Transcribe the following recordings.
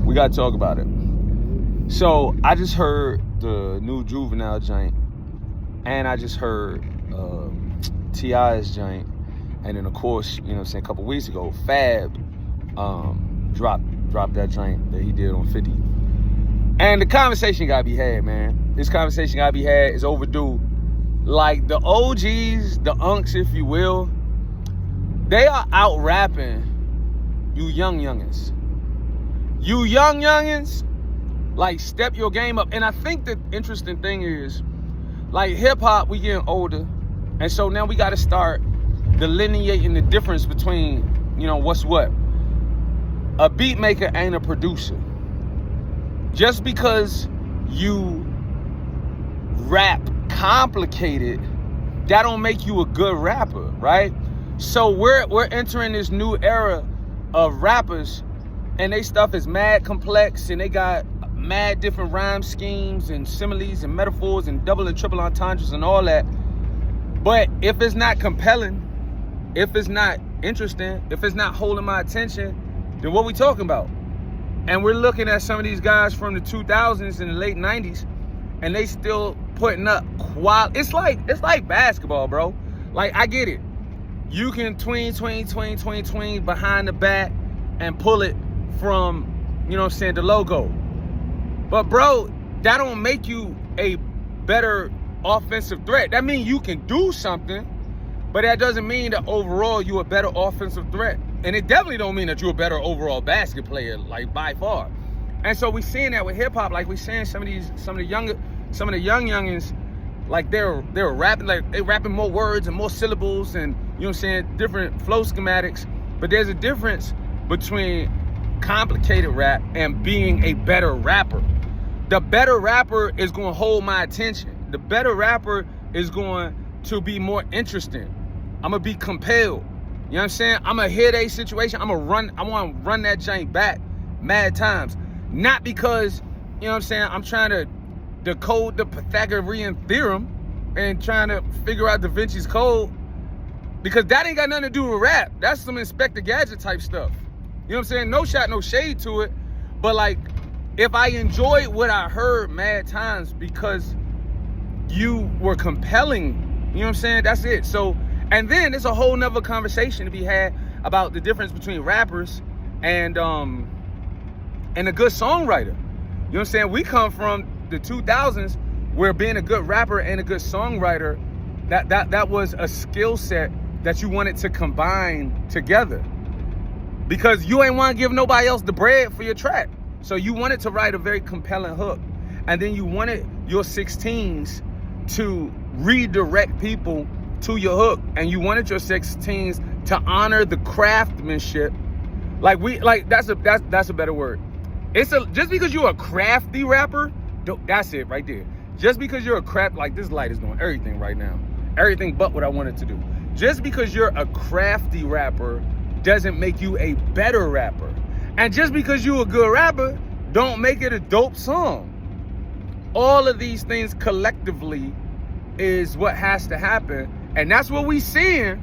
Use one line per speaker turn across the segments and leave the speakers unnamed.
we gotta talk about it. So I just heard the new Juvenile joint, and I just heard T.I.'s joint, and then of course, you know what I'm saying, a couple weeks ago, Fab dropped that joint that he did on 50. And the conversation gotta be had, man. This conversation gotta be had. It's overdue. Like, the OGs, the unks, if you will, they are out rapping you young youngins. You young youngins, like, step your game up. And I think the interesting thing is, like, hip-hop, we getting older. And so now we got to start delineating the difference between, you know, what's what. A beat maker ain't a producer. Just because you rap complicated, that don't make you a good rapper, right? So we're entering this new era of rappers, and they stuff is mad complex, and they got mad different rhyme schemes and similes and metaphors and double and triple entendres and all that. But if it's not compelling, if it's not interesting, if it's not holding my attention, then what we talking about? And we're looking at some of these guys from the 2000s and the late 90s, and they still putting up quality. It's like basketball, bro. Like, I get it. You can tween behind the back and pull it from, you know what I'm saying, the logo. But, bro, that don't make you a better offensive threat. That means you can do something, but that doesn't mean that overall you're a better offensive threat. And it definitely don't mean that you're a better overall basket player, like, by far. And so we seeing that with hip hop. Like, we seeing some of the young youngins, like, they're rapping, like, they rapping more words and more syllables and, you know what I'm saying, different flow schematics. But there's a difference between complicated rap and being a better rapper. The better rapper is going to hold my attention. The better rapper is going to be more interesting. I'm going to be compelled. You know what I'm saying? I'm going to hit a situation. I want to run that joint back mad times. Not because, you know what I'm saying, I'm trying to decode the Pythagorean theorem and trying to figure out Da Vinci's code, because that ain't got nothing to do with rap. That's some Inspector Gadget type stuff. You know what I'm saying? No shot, no shade to it. But, like, if I enjoyed what I heard mad times because you were compelling, you know what I'm saying? That's it. So, and then there's a whole nother conversation to be had about the difference between rappers and a good songwriter. You know what I'm saying? We come from the 2000s where being a good rapper and a good songwriter, that was a skill set that you wanted to combine together, because you ain't want to give nobody else the bread for your track. So you wanted to write a very compelling hook, and then you wanted your 16s to redirect people to your hook, and you wanted your 16s to honor the craftsmanship. That's a better word. Just because you're a crafty rapper, that's it right there. Just because you're this light is doing everything right now. Everything but what I wanted to do. Just because you're a crafty rapper doesn't make you a better rapper. And just because you're a good rapper, don't make it a dope song. All of these things collectively is what has to happen. And that's what we seeing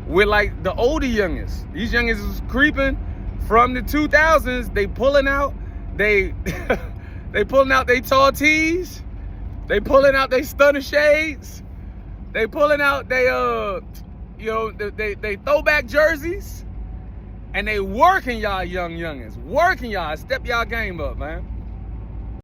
with, like, the older youngins. These youngins is creeping from the 2000s. They pulling out they pulling out they tall tees. They pulling out they stunner shades. They pulling out they throwback jerseys. And they working y'all young youngins. Working y'all. Step y'all game up, man.